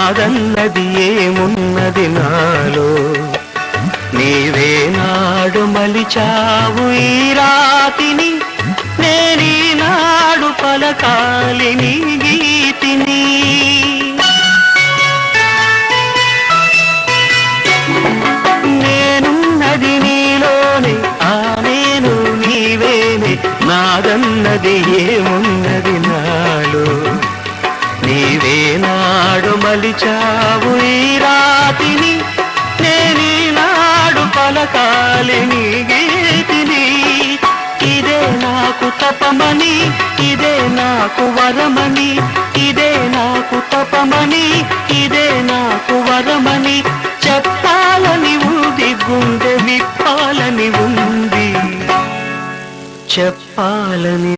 నాదన్నది ఏమున్నది నాలో నీవే నాడు మలిచావు ఈ రాతిని నేనీనాడు పలకాలి నీ గీతిని నేనున్నది నీలోనే ఆ నేను నీవేనే నాదన్నది ఏమున్నది నాలో నీవే నాడు మలిచావు ఈ రాతిని నేనీనాడు పలకాలి నీ గీతిని ఇదే నాకు తపమని ఇదే నాకు వరమని ఇదే నాకు తపమని ఇదే నాకు వరమని చెప్పాలని ఉంది గుండె విప్పాలని ఉంది చెప్పాలని